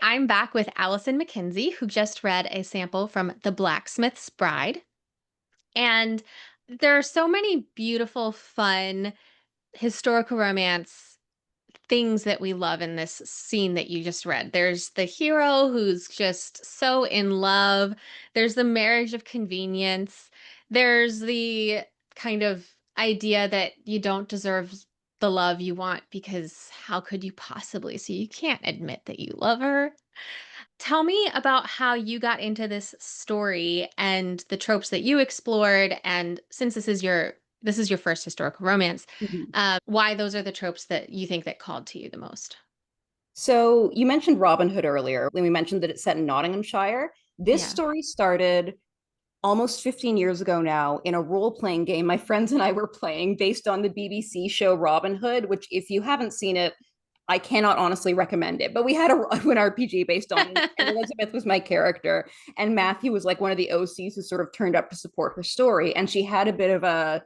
I'm back with Alison Mckenzie, who just read a sample from The Blacksmith's Bride. And there are so many beautiful, fun historical romance things that we love in this scene that you just read. There's the hero who's just so in love, there's the marriage of convenience, there's the kind of idea that you don't deserve the love you want because how could you possibly? So you can't admit that you love her. Tell me about how you got into this story and the tropes that you explored, and since this is your first historical romance, Mhm. why those are the tropes that you think that called to you the most? So you mentioned Robin Hood earlier, when we mentioned that it's set in Nottinghamshire. This Yeah. story started almost 15 years ago now in a role-playing game my friends and I were playing based on the BBC show Robin Hood, which if you haven't seen it, I cannot honestly recommend it. But we had an RPG based on, and Elizabeth was my character, and Matthew was like one of the OCs who sort of turned up to support her story. And she had a bit of a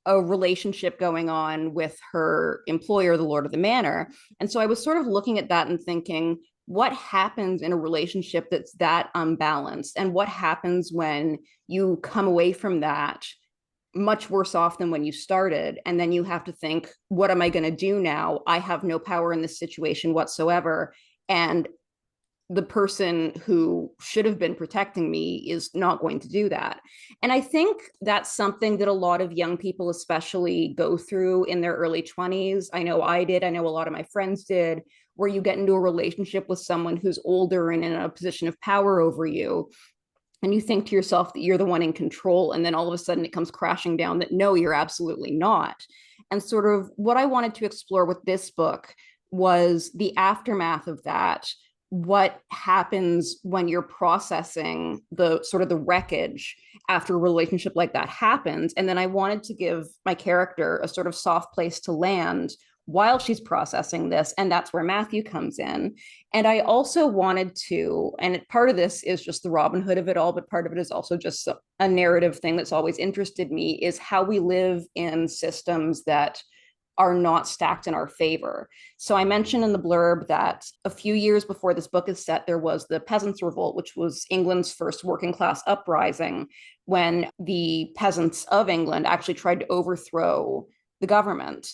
relationship going on with her employer, the Lord of the Manor. And so I was sort of looking at that and thinking, what happens in a relationship that's that unbalanced? And what happens when you come away from that much worse off than when you started? And then you have to think, what am I going to do now? I have no power in this situation whatsoever. And the person who should have been protecting me is not going to do that. And I think that's something that a lot of young people, especially, go through in their early 20s. I know I did. I know a lot of my friends did, where you get into a relationship with someone who's older and in a position of power over you. And you think to yourself that you're the one in control. And then all of a sudden it comes crashing down that no, you're absolutely not. And sort of what I wanted to explore with this book was the aftermath of that, what happens when you're processing the sort of the wreckage after a relationship like that happens. And then I wanted to give my character a sort of soft place to land while she's processing this. And that's where Matthew comes in. And I also wanted to, and part of this is just the Robin Hood of it all, but part of it is also just a narrative thing that's always interested me, is how we live in systems that are not stacked in our favor. So I mentioned in the blurb that a few years before this book is set, there was the Peasants' Revolt, which was England's first working class uprising, when the peasants of England actually tried to overthrow the government,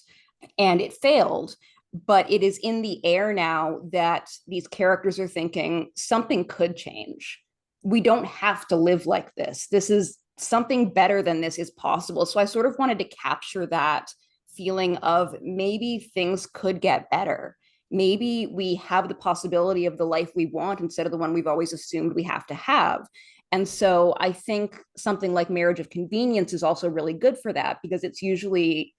and it failed. But it is in the air now that these characters are thinking something could change. We don't have to live like this. This is something better than this is possible. So I sort of wanted to capture that feeling of maybe things could get better. Maybe we have the possibility of the life we want instead of the one we've always assumed we have to have. And so I think something like Marriage of Convenience is also really good for that, because it's usually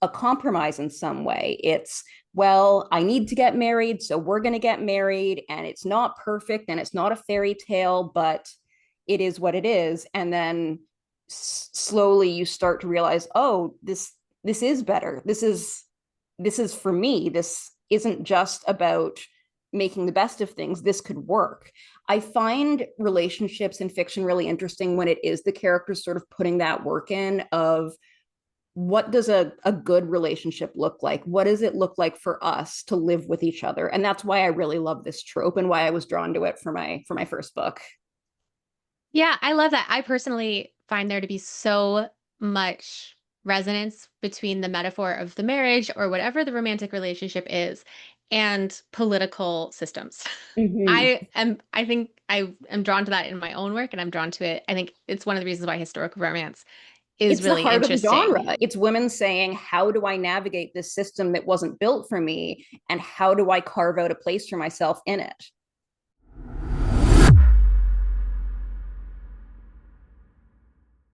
a compromise in some way. It's, well, I need to get married, so we're going to get married, and it's not perfect and it's not a fairy tale, but it is what it is. And then slowly you start to realize, oh, this is better. This is for me. This isn't just about making the best of things. This could work. I find relationships in fiction really interesting when it is the characters sort of putting that work in of, what does a good relationship look like? What does it look like for us to live with each other? And that's why I really love this trope and why I was drawn to it for my first book. Yeah, I love that. I personally find there to be so much resonance between the metaphor of the marriage or whatever the romantic relationship is and political systems. Mm-hmm. I think I am drawn to that in my own work, and I'm drawn to it. I think it's one of the reasons why historical romance is It's the really heart of the interesting. genre. It's women saying, how do I navigate this system that wasn't built for me? And how do I carve out a place for myself in it?